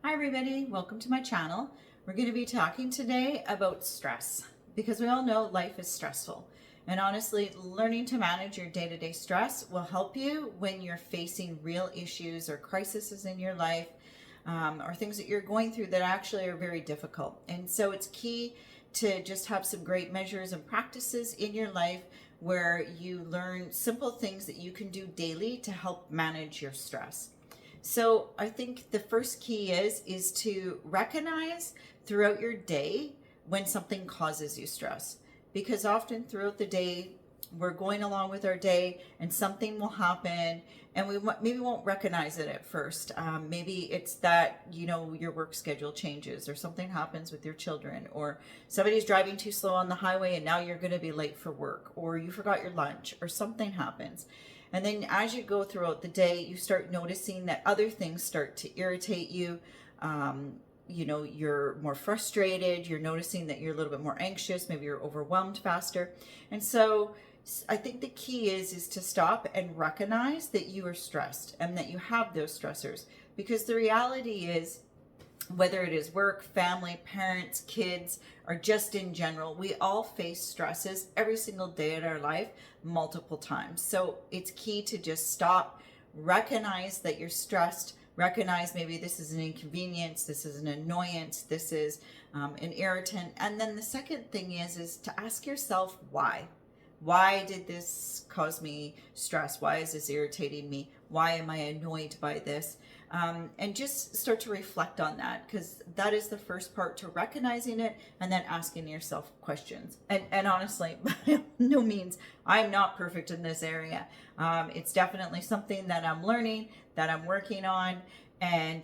Hi everybody, welcome to my channel. We're going to be talking today about stress because we all know life is stressful. And honestly, learning to manage your day-to-day stress will help you when you're facing real issues or crises in your life, or things that you're going through that actually are very difficult. And so it's key to just have some great measures and practices in your life where you learn simple things that you can do daily to help manage your stress. So I think the first key is to recognize throughout your day when something causes you stress. Because often throughout the day, we're going along with our day and something will happen and we maybe won't recognize it at first. Maybe it's that, your work schedule changes or something happens with your children, or somebody's driving too slow on the highway and now you're going to be late for work, or you forgot your lunch or something happens. And then as you go throughout the day, you start noticing that other things start to irritate you. You're more frustrated. You're noticing that you're a little bit more anxious. Maybe you're overwhelmed faster. And so I think the key is to stop and recognize that you are stressed and that you have those stressors. Because the reality is, whether it is work, family, parents, kids, or just in general, we all face stresses every single day in our life multiple times. So it's key to just stop, recognize that you're stressed, recognize maybe this is an inconvenience, this is an annoyance, this is an irritant. And then the second thing is to ask yourself why. Why did this cause me stress? Why is this irritating me? Why am I annoyed by this? And just start to reflect on that, because that is the first part to recognizing it and then asking yourself questions. And honestly, by no means, I'm not perfect in this area. It's definitely something that I'm learning, that I'm working on. And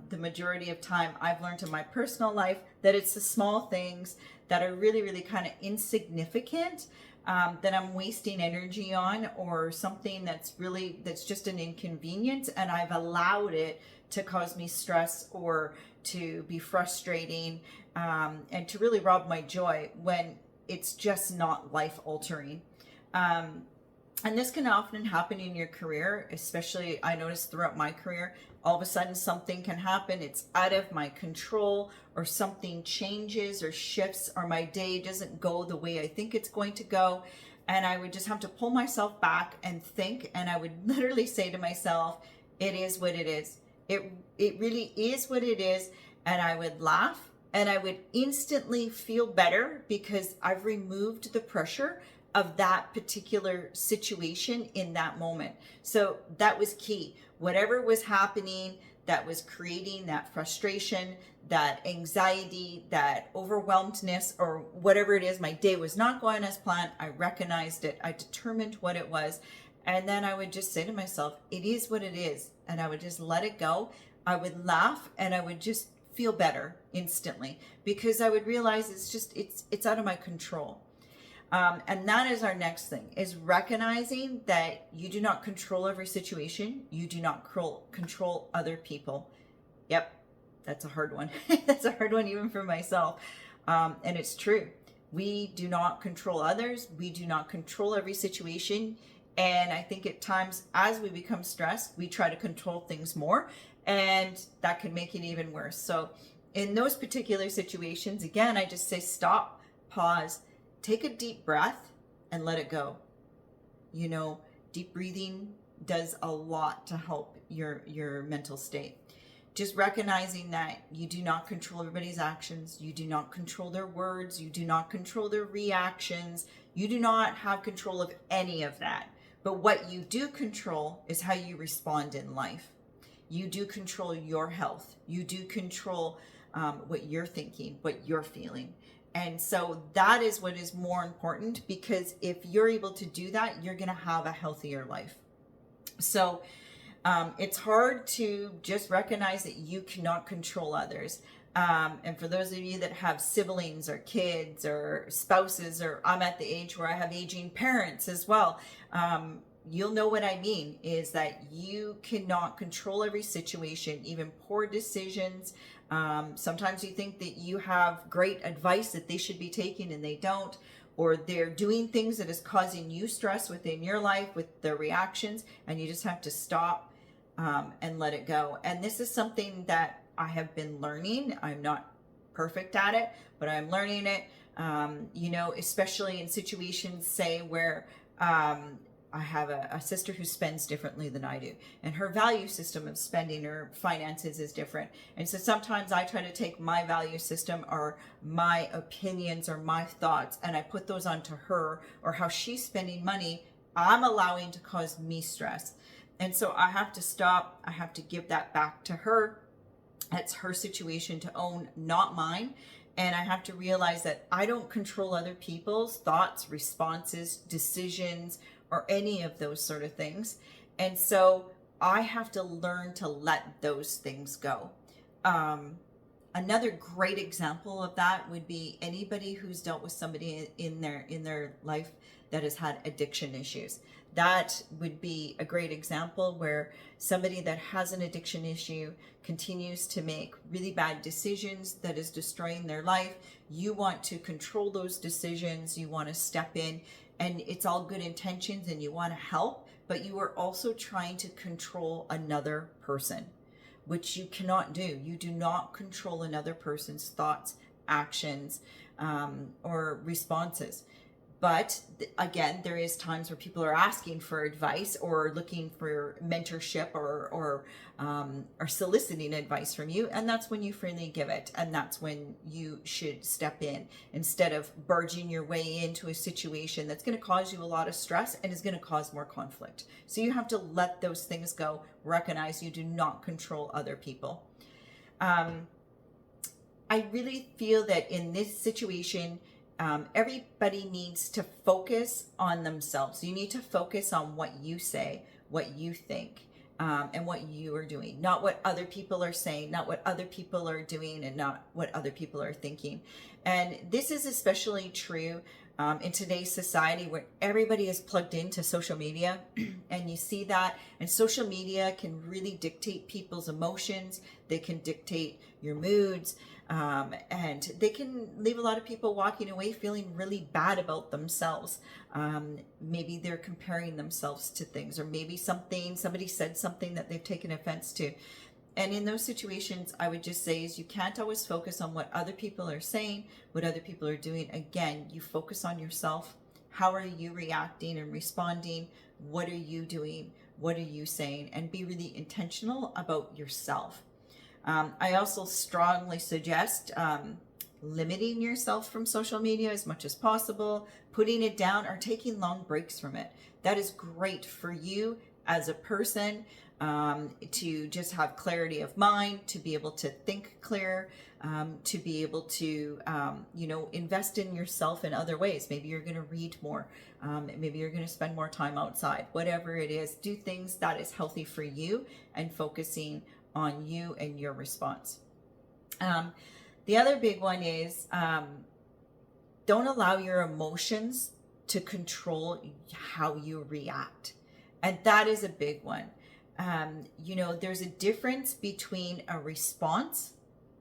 the majority of time I've learned in my personal life that it's the small things that are really, really kind of insignificant, that I'm wasting energy on, or something that's just an inconvenience, and I've allowed it to cause me stress or to be frustrating, and to really rob my joy when it's just not life altering. And this can often happen in your career, especially I noticed throughout my career. All of a sudden something can happen, it's out of my control, or something changes or shifts, or my day doesn't go the way I think it's going to go. And I would just have to pull myself back and think, and I would literally say to myself, it is what it is. It really is what it is. And I would laugh and I would instantly feel better because I've removed the pressure of that particular situation in that moment. So that was key. Whatever was happening that was creating that frustration, that anxiety, that overwhelmedness, or whatever it is, my day was not going as planned. I recognized it. I determined what it was. And then I would just say to myself, it is what it is. And I would just let it go. I would laugh and I would just feel better instantly, because I would realize it's out of my control. And that is our next thing, is recognizing that you do not control every situation. You do not control other people. Yep, that's a hard one. That's a hard one even for myself. And it's true. We do not control others. We do not control every situation. And I think at times as we become stressed, we try to control things more, and that can make it even worse. So in those particular situations, again, I just say stop, pause, take a deep breath and let it go. Deep breathing does a lot to help your mental state. Just recognizing that you do not control everybody's actions. You do not control their words. You do not control their reactions. You do not have control of any of that. But what you do control is how you respond in life. You do control your health. You do control what you're thinking, what you're feeling. And so that is what is more important, because if you're able to do that, you're going to have a healthier life. So it's hard to just recognize that you cannot control others. And for those of you that have siblings or kids or spouses, or I'm at the age where I have aging parents as well, you'll know what I mean, is that you cannot control every situation, even poor decisions. Sometimes you think that you have great advice that they should be taking and they don't, or they're doing things that is causing you stress within your life with their reactions, and you just have to stop and let it go. And this is something that I have been learning. I'm not perfect at it, but I'm learning it. Especially in situations, say, where I have a sister who spends differently than I do, and her value system of spending her finances is different. And so sometimes I try to take my value system or my opinions or my thoughts and I put those onto her, or how she's spending money, I'm allowing to cause me stress. And so I have to stop. I have to give that back to her. That's her situation to own, not mine. And I have to realize that I don't control other people's thoughts, responses, decisions, or any of those sort of things. And so I have to learn to let those things go. Another great example of that would be anybody who's dealt with somebody in their life that has had addiction issues. That would be a great example where somebody that has an addiction issue continues to make really bad decisions that is destroying their life. You want to control those decisions. You want to step in, and it's all good intentions and you want to help, but you are also trying to control another person, which you cannot do. You do not control another person's thoughts, actions, or responses. But again, there is times where people are asking for advice or looking for mentorship or soliciting advice from you, and that's when you freely give it, and that's when you should step in instead of barging your way into a situation that's going to cause you a lot of stress and is going to cause more conflict. So you have to let those things go. Recognize you do not control other people. I really feel that in this situation, everybody needs to focus on themselves. You need to focus on what you say, what you think, and what you are doing, not what other people are saying, not what other people are doing, and not what other people are thinking. And this is especially true in today's society where everybody is plugged into social media. And you see that, and social media can really dictate people's emotions. They can dictate your moods. And they can leave a lot of people walking away feeling really bad about themselves. Maybe they're comparing themselves to things, or maybe somebody said something that they've taken offense to. And in those situations, I would just say is you can't always focus on what other people are saying, what other people are doing. Again, you focus on yourself. How are you reacting and responding? What are you doing? What are you saying? And be really intentional about yourself. I also strongly suggest limiting yourself from social media as much as possible, putting it down, or taking long breaks from it. That is great for you as a person, to just have clarity of mind, to be able to think clear, to be able to, invest in yourself in other ways. Maybe you're going to read more. Maybe you're going to spend more time outside. Whatever it is, do things that is healthy for you and focusing on you and your response. The other big one is don't allow your emotions to control how you react. And that is a big one. There's a difference between a response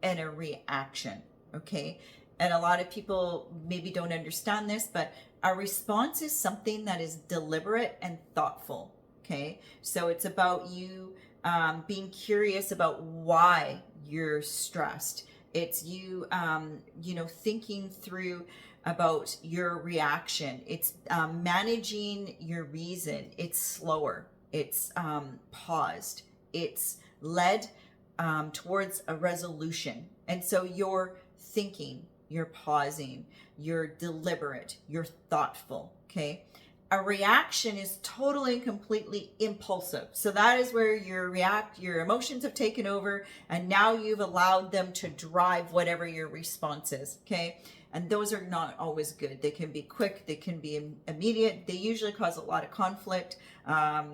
and a reaction, okay? And a lot of people maybe don't understand this, but a response is something that is deliberate and thoughtful, okay? So it's about you being curious about why you're stressed. It's you, thinking through about your reaction. It's managing your reason. It's slower. It's paused. It's led towards a resolution. And so you're thinking, you're pausing, you're deliberate, you're thoughtful, okay? A reaction is totally and completely impulsive. So that is where your emotions have taken over, and now you've allowed them to drive whatever your response is, okay? And those are not always good. They can be quick, they can be immediate. They usually cause a lot of conflict. A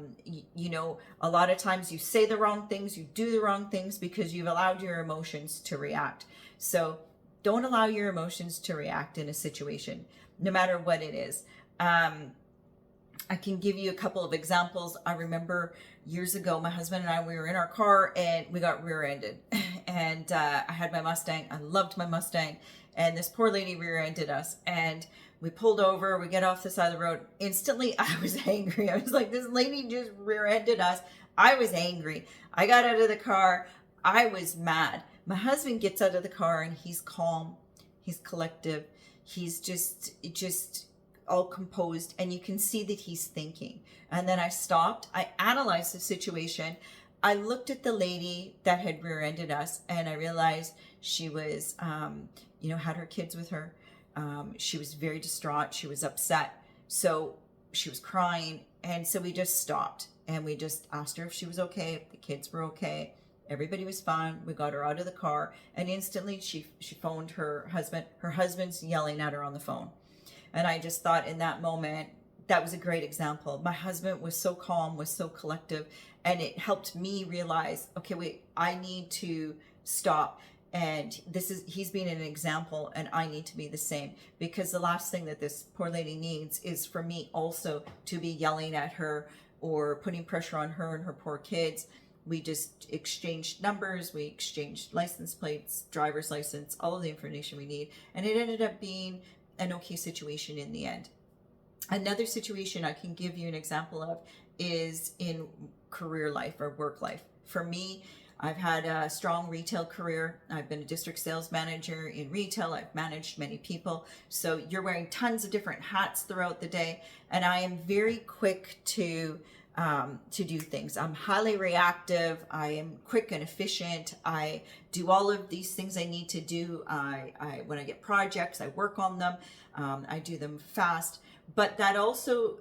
lot of times you say the wrong things, you do the wrong things because you've allowed your emotions to react. So don't allow your emotions to react in a situation, no matter what it is. I can give you a couple of examples. I remember years ago, my husband and I, we were in our car and we got rear-ended. And I had my Mustang. I loved my Mustang. And this poor lady rear-ended us. And we pulled over. We get off the side of the road. Instantly, I was angry. I was like, this lady just rear-ended us. I was angry. I got out of the car. I was mad. My husband gets out of the car and he's calm, he's collective, he's just all composed, and you can see that he's thinking. And then I stopped, I analyzed the situation. I looked at the lady that had rear-ended us, and I realized she was, had her kids with her. She was very distraught. She was upset. So she was crying. And so we just stopped and we just asked her if she was okay, if the kids were okay. Everybody was fine. We got her out of the car, and instantly she phoned her husband. Her husband's yelling at her on the phone. And I just thought in that moment, that was a great example. My husband was so calm, was so collective, and it helped me realize, okay, wait, I need to stop. And he's being an example, and I need to be the same, because the last thing that this poor lady needs is for me also to be yelling at her or putting pressure on her and her poor kids. We just exchanged numbers, we exchanged license plates, driver's license, all of the information we need. And it ended up being an okay situation in the end. Another situation I can give you an example of is in career life or work life. For me, I've had a strong retail career. I've been a district sales manager in retail. I've managed many people. So you're wearing tons of different hats throughout the day. And I am very quick to do things. I'm highly reactive. I am quick and efficient. I do all of these things I need to do. When I get projects, I work on them. I do them fast. But that also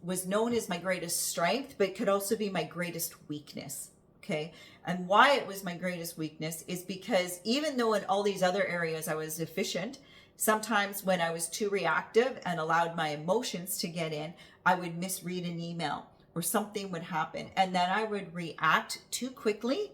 was known as my greatest strength, but it could also be my greatest weakness. Okay. And why it was my greatest weakness is because even though in all these other areas I was efficient, sometimes when I was too reactive and allowed my emotions to get in, I would misread an email or something would happen. And then I would react too quickly.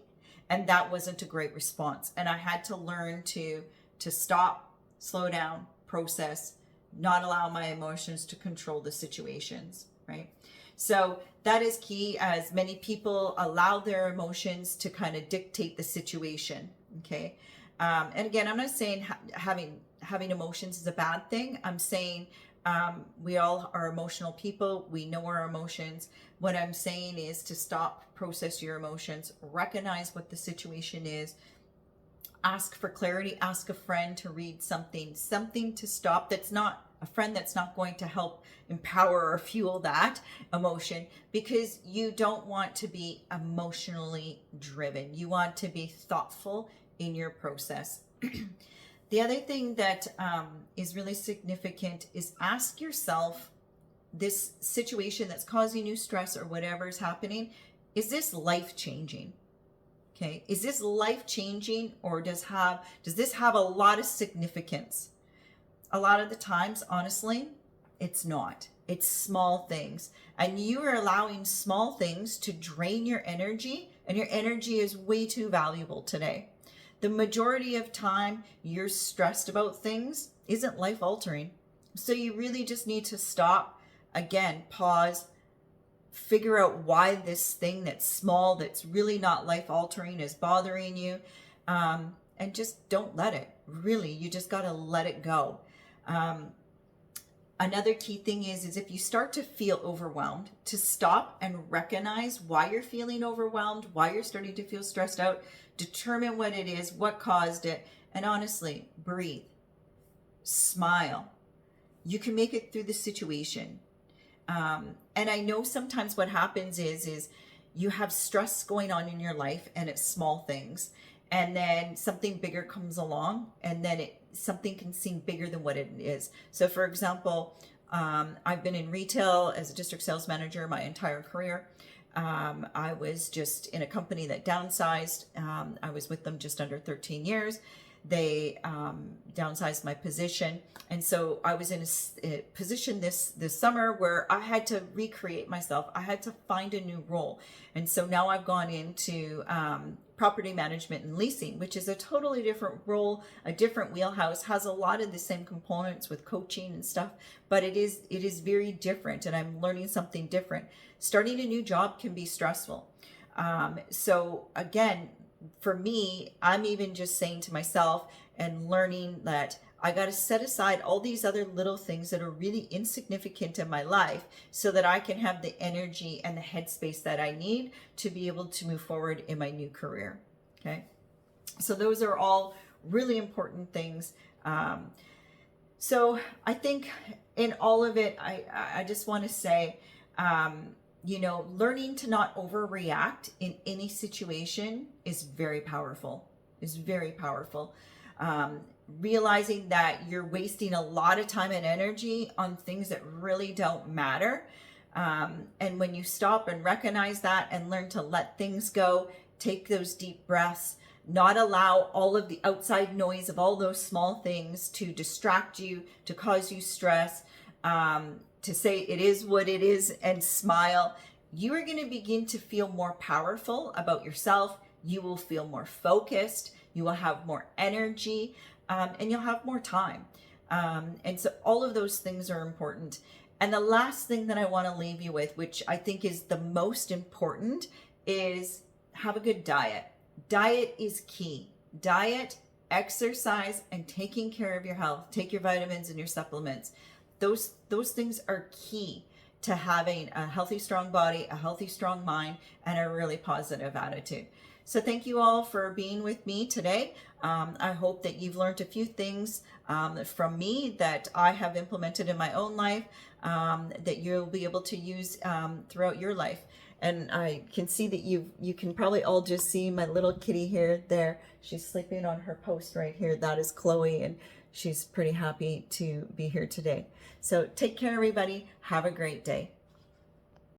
And that wasn't a great response. And I had to learn to stop, slow down, process, not allow my emotions to control the situations, right? So that is key, as many people allow their emotions to kind of dictate the situation, okay? And again, I'm not saying having emotions is a bad thing. I'm saying we all are emotional people. We know our emotions. What I'm saying is to stop, process your emotions, recognize what the situation is, ask for clarity, ask a friend to read something to stop. That's not a friend that's not going to help empower or fuel that emotion, because you don't want to be emotionally driven. You want to be thoughtful in your process. The other thing that is really significant is ask yourself, this situation that's causing you stress or whatever is happening, is this life-changing? Okay, is this life-changing, or does this have a lot of significance? A lot of the times, honestly, it's not. It's small things. And you are allowing small things to drain your energy, and your energy is way too valuable today. The majority of time you're stressed about things isn't life-altering. So you really just need to stop, again, pause, figure out why this thing that's small, that's really not life-altering, is bothering you, and just don't let it. Really, you just got to let it go. Another key thing is if you start to feel overwhelmed, to stop and recognize why you're feeling overwhelmed, why you're starting to feel stressed out, determine what it is, what caused it, and honestly, breathe, smile. You can make it through the situation. And I know sometimes what happens is you have stress going on in your life, and it's small things, and then something bigger comes along, and then something can seem bigger than what it is. So for example, I've been in retail as a district sales manager my entire career. I was just in a company that downsized. I was with them just under 13 years. They downsized my position. And so I was in a position this summer where I had to recreate myself. I had to find a new role. And so now I've gone into property management and leasing, which is a totally different role, a different wheelhouse, has a lot of the same components with coaching and stuff, but it is very different, and I'm learning something different. Starting a new job can be stressful. So again, for me, I'm even just saying to myself and learning that I got to set aside all these other little things that are really insignificant in my life so that I can have the energy and the headspace that I need to be able to move forward in my new career. Okay. So those are all really important things. Um, so I think in all of it, I just want to say, learning to not overreact in any situation is very powerful. Is very powerful. Um, Realizing that you're wasting a lot of time and energy on things that really don't matter. And when you stop and recognize that and learn to let things go, take those deep breaths, not allow all of the outside noise of all those small things to distract you, to cause you stress, to say it is what it is and smile, you are going to begin to feel more powerful about yourself. You will feel more focused. You will have more energy, and you'll have more time. And so all of those things are important. And the last thing that I want to leave you with, which I think is the most important, is have a good diet. Diet is key. Diet, exercise, and taking care of your health. Take your vitamins and your supplements. Those things are key to having a healthy, strong body, a healthy, strong mind, and a really positive attitude. So thank you all for being with me today. I hope that you've learned a few things from me that I have implemented in my own life, that you'll be able to use throughout your life. And I can see that you can probably all just see my little kitty here, there. She's sleeping on her post right here. That is Chloe, and she's pretty happy to be here today. So take care, everybody. Have a great day.